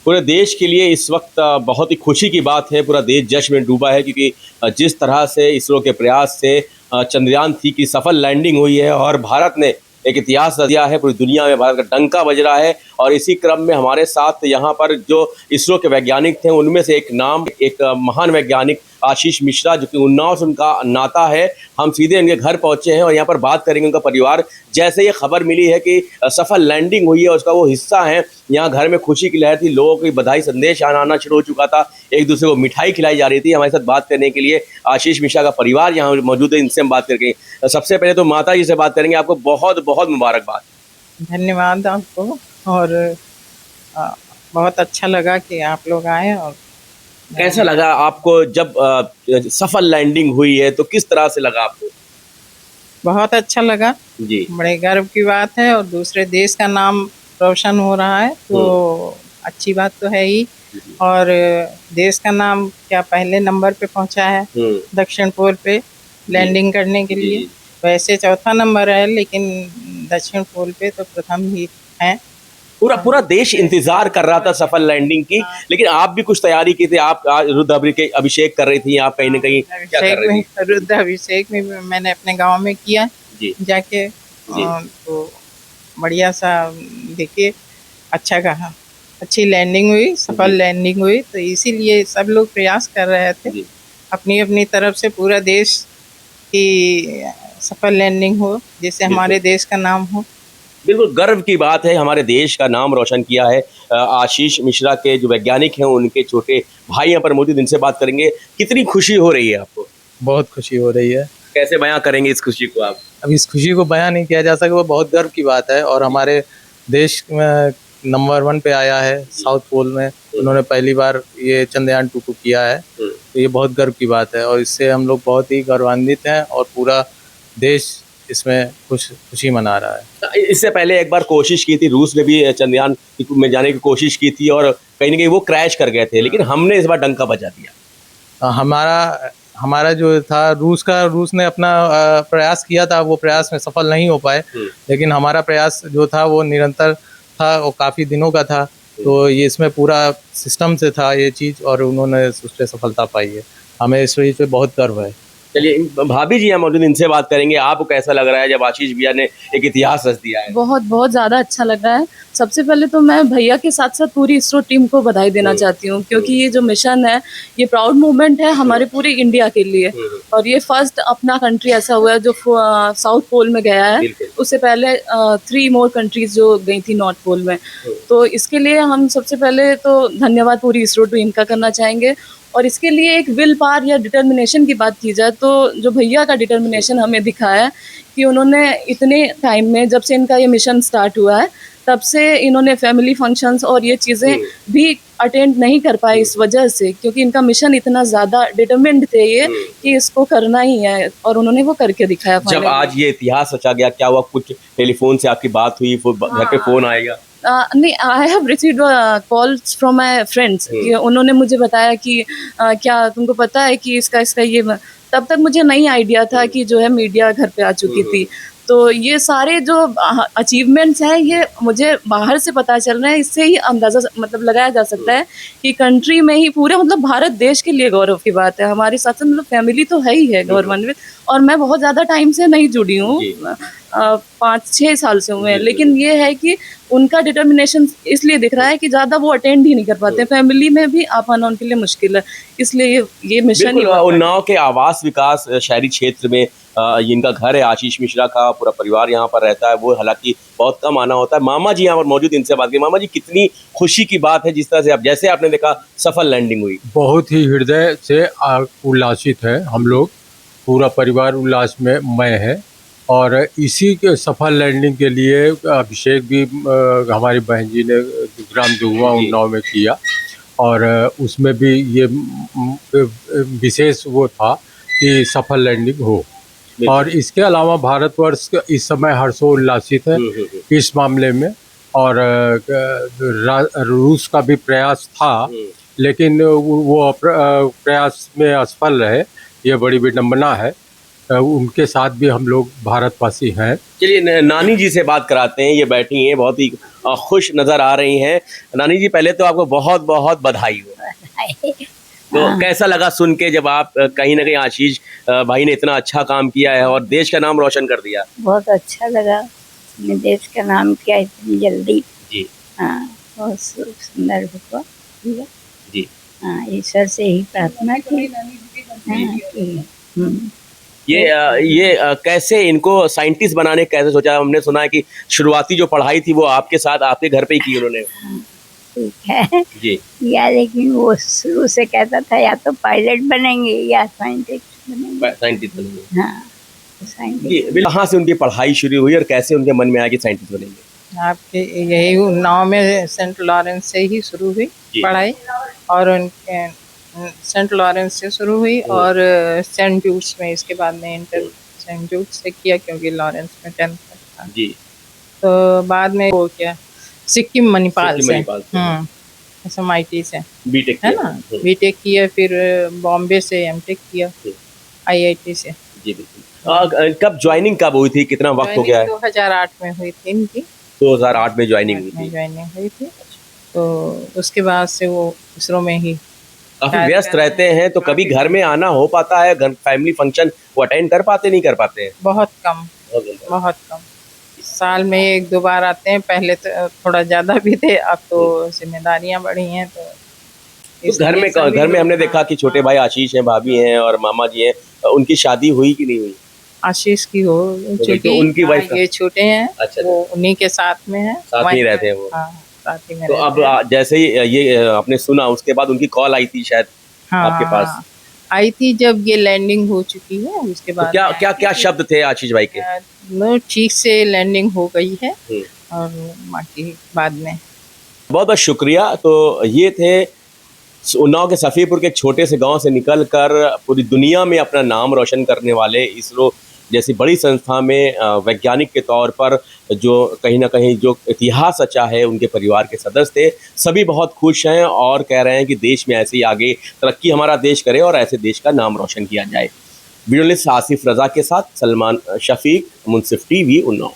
पूरे देश के लिए इस वक्त बहुत ही खुशी की बात है। पूरा देश जश्न में डूबा है क्योंकि जिस तरह से इसरो के प्रयास से चंद्रयान-3 की सफल लैंडिंग हुई है और भारत ने एक इतिहास रच दिया है। पूरी दुनिया में भारत का डंका बज रहा है और इसी क्रम में हमारे साथ यहाँ पर जो इसरो के वैज्ञानिक थे उनमें से एक महान वैज्ञानिक आशीष मिश्रा, जो कि उन्नाव से उनका नाता है। हम सीधे इनके घर पहुंचे हैं और यहाँ पर बात करेंगे उनका परिवार। जैसे ये खबर मिली है कि सफल लैंडिंग हुई है उसका वो हिस्सा है, यहाँ घर में खुशी की लहर थी, लोगों की बधाई संदेश आना शुरू हो चुका था, एक दूसरे को मिठाई खिलाई जा रही थी। हमारे साथ बात करने के लिए आशीष मिश्रा का परिवार यहाँ मौजूद है, इनसे हम बात करके सबसे पहले तो माता जी से बात करेंगे। आपको बहुत बहुत मुबारकबाद। धन्यवाद आपको। और बहुत अच्छा लगा कि आप लोग आए। और कैसा लगा आपको जब सफल लैंडिंग हुई है, तो किस तरह से लगा आपको? बहुत अच्छा लगा जी। बड़े गर्व की बात है और दूसरे देश का नाम रोशन हो रहा है तो अच्छी बात तो है ही। और देश का नाम क्या पहले नंबर पे पहुंचा है दक्षिण पोल पे लैंडिंग करने के लिए। वैसे चौथा नंबर है लेकिन दक्षिण पोल पे तो प्रथम ही है। पूरा देश इंतजार कर रहा था सफल लैंडिंग की, लेकिन आप भी कुछ तैयारी की थी। आप रुद्र अभिषेक कर रही थी, आप कहीं ना कहीं क्या कर रही थी? रुद्र अभिषेक में मैंने अपने गांव में किया जाके। तो बढ़िया सा देखिए, अच्छा कहा, अच्छी लैंडिंग हुई, सफल लैंडिंग हुई। तो इसीलिए सब लोग प्रयास कर रहे थे अपनी अपनी तरफ से पूरा देश की सफल लैंडिंग हो, जिससे हमारे देश का नाम हो। बिल्कुल गर्व की बात है, हमारे देश का नाम रोशन किया है। आशीष मिश्रा के जो वैज्ञानिक हैं उनके छोटे भाई यहाँ पर मौजूद, इनसे बात करेंगे। कितनी खुशी हो रही है आपको? बहुत खुशी हो रही है। कैसे बयां करेंगे इस खुशी को आप? अब इस खुशी को बयां नहीं किया जा सकता, वो बहुत गर्व की बात है। और हमारे देश में नंबर 1 पे आया है साउथ पोल में। उन्होंने पहली बार ये चंद्रयान-2 को किया है, तो ये बहुत गर्व की बात है और इससे हम लोग बहुत ही गौरवान्वित हैं और पूरा देश इसमें खुशी मना रहा है। इससे पहले एक बार कोशिश की थी, रूस ने भी चंद्रयान में जाने की कोशिश की थी और कहीं ना कहीं वो क्रैश कर गए थे, लेकिन हमने इस बार डंका बजा दिया। हमारा जो था रूस ने अपना प्रयास किया था, वो प्रयास में सफल नहीं हो पाए, लेकिन हमारा प्रयास जो था वो निरंतर था, वो काफ़ी दिनों का था। तो ये इसमें पूरा सिस्टम से था ये चीज़ और उन्होंने उस पर सफलता पाई है। हमें इस चीज़ पे बहुत गर्व है। चलिए, भाभी जी यहाँ मौजूद, इनसे बात करेंगे। आपको कैसा लग रहा है जब आशीष भैया ने एक इतिहास रच दिया है? बहुत बहुत ज़्यादा अच्छा लग रहा है। सबसे पहले तो मैं भैया के साथ साथ पूरी इसरो टीम को बधाई देना चाहती हूँ, क्योंकि ये जो मिशन है ये प्राउड मोमेंट है हमारे पूरे इंडिया के लिए। और ये फर्स्ट अपना कंट्री ऐसा हुआ है जो साउथ पोल में गया है। उससे पहले 3 मोर कंट्रीज जो गई थी नॉर्थ पोल में। तो इसके लिए हम सबसे पहले तो धन्यवाद पूरी इसरो टीम का करना चाहेंगे। और इसके लिए एक विल पावर या डिटर्मिनेशन की बात की जाए तो जो भैया का डिटर्मिनेशन हमें दिखाया है कि उन्होंने इतने टाइम में, जब से इनका ये मिशन स्टार्ट हुआ है तब से इन्होंने फैमिली फंक्शंस और ये चीज़ें भी अटेंड नहीं कर पाए इस वजह से, क्योंकि इनका मिशन इतना ज़्यादा डिटरमिन्ड थे ये कि इसको करना ही है और उन्होंने वो करके दिखाया। जब आज ये इतिहास रचा गया, क्या हुआ? कुछ टेलीफोन से आपकी बात हुई, घर पे फोन आएगा? नहीं, I have received calls from my friends. उन्होंने मुझे बताया कि क्या तुमको पता है कि इसका ये, तब तक मुझे नहीं आइडिया था कि जो है मीडिया घर पे आ चुकी थी। तो ये सारे जो अचीवमेंट्स हैं ये मुझे बाहर से पता चल रहे हैं, इससे ही अंदाज़ा मतलब लगाया जा सकता है कि कंट्री में ही पूरे मतलब भारत देश के लिए गौरव की बात है। हमारी साथ मतलब फैमिली तो है ही है गौरवान्वित। और मैं बहुत ज़्यादा टाइम से नहीं जुड़ी हूँ, 5-6 साल से हुए हैं, लेकिन ये है कि उनका डिटर्मिनेशन इसलिए दिख रहा है कि ज़्यादा वो अटेंड ही नहीं कर पाते। फैमिली में भी आ पाना उनके लिए मुश्किल है, इसलिए ये मिशन। उन्नाव के आवास विकास शहरी क्षेत्र में इनका घर है। आशीष मिश्रा का पूरा परिवार यहाँ पर रहता है, वो हालांकि बहुत कम आना होता है। मामा जी यहाँ पर मौजूद, इनसे बात की। मामा जी, कितनी खुशी की बात है जिस तरह से आप, जैसे आपने देखा सफल लैंडिंग हुई? बहुत ही हृदय से उल्लासित है हम लोग, पूरा परिवार उल्लास में मय है। और इसी के सफल लैंडिंग के लिए अभिषेक भी हमारी बहन जी ने ग्राम दुगवा उन्नाव में किया और उसमें भी ये विशेष वो था कि सफल लैंडिंग हो। और इसके अलावा भारतवर्ष इस समय हर्षोल्लासित है इस मामले में। और रूस का भी प्रयास था, लेकिन वो प्रयास में असफल रहे, ये बड़ी विडंबना है। उनके साथ भी हम लोग भारतवासी हैं। चलिए नानी जी से बात कराते हैं, ये बैठी हैं, बहुत ही खुश नजर आ रही हैं। नानी जी, पहले तो आपको बहुत बहुत बधाई हो। तो कैसा लगा सुन के जब आप कहीं ना कहीं आशीष भाई ने इतना अच्छा काम किया है और देश का नाम रोशन कर दिया? बहुत अच्छा लगा, उसने देश का नाम किया इतनी जल्दी। जी हाँ, बहुत सुंदर हुआ। जी। हाँ, ईश्वर से ही प्रार्थना की। हाँ, ये कैसे इनको साइंटिस्ट बनाने कैसे सोचा? हमने सुना है कि शुरुआती जो पढ़ाई थी वो आपके साथ आपके घर पे ही की उन्होंने। ठीक है जी। या लेकिन वो शुरू से कहता था या तो पायलट बनेंगे या साइंटिस्ट बनेंगे। साइंटिस्ट बनेंगे। हाँ, साइंटिस्ट। जी, कहाँ से उनकी पढ़ाई शुरू हुई और कैसे उनके मन में आया कि साइंटिस्ट बनेंगे? आपके यही उन्नाव में सेंट लॉरेंस से ही शुरू हुई पढ़ाई, और उनके सेंट लॉरेंस से शुरू हुई और सेंट जूट्स में इसके बाद में इंटर सेंट जूट्स से किया, क्योंकि लॉरेंस में 10th तक था। जी। तो बाद में वो क्या सिक्किम मणिपाल से SMIT से बीटेक है ना, बीटेक किया, फिर बॉम्बे से एमटेक किया IIT से। जी बिल्कुल। कब ज्वाइनिंग कब हुई थी, कितना वक्त हो गया है? 2008 में हुई थी इनकी। 2008 में ज्वाइनिंग हुई थी। ज्वाइनिंग हुई थी, तो उसके बाद से वो इसरो में ही काफी व्यस्त रहते हैं, तो कभी घर में आना हो पाता है? घर फैमिली फंक्शन वो अटेंड कर पाते नहीं कर पाते हैं? बहुत कम, बहुत कम। साल में 1-2 बार आते हैं, पहले तो थोड़ा ज्यादा भी थे, अब तो जिम्मेदारियां बढ़ी हैं। तो घर में हमने देखा कि छोटे भाई आशीष हैं, भाभी हैं और मामा जी हैं, उनकी शादी हुई कि नहीं हुई? आशीष की हो तो उनकी वाइफ ये छोटे हैं। अच्छा, वो उन्हीं के साथ में है, साथ में रहते हैं वो। हाँ, साथ ही में तो अब जैसे ही ये आपने सुना, उसके बाद उनकी कॉल आई थी शायद आपके पास? आई थी जब ये लैंडिंग हो चुकी है, उसके बाद तो क्या शब्द थे आशीष भाई के? ठीक से लैंडिंग हो गई है और बाकी बाद में। बहुत बहुत शुक्रिया। तो ये थे उन्नाव के सफ़ीपुर के एक छोटे से गांव से निकलकर पूरी दुनिया में अपना नाम रोशन करने वाले इसरो जैसी बड़ी संस्था में वैज्ञानिक के तौर पर जो कहीं ना कहीं जो इतिहास रचा है, उनके परिवार के सदस्य थे, सभी बहुत खुश हैं और कह रहे हैं कि देश में ऐसे ही आगे तरक्की हमारा देश करे और ऐसे देश का नाम रोशन किया जाए। वीडियो जर्नलिस्ट आसिफ रजा के साथ सलमान शफीक, मुंसिफ TV, उन्नाव।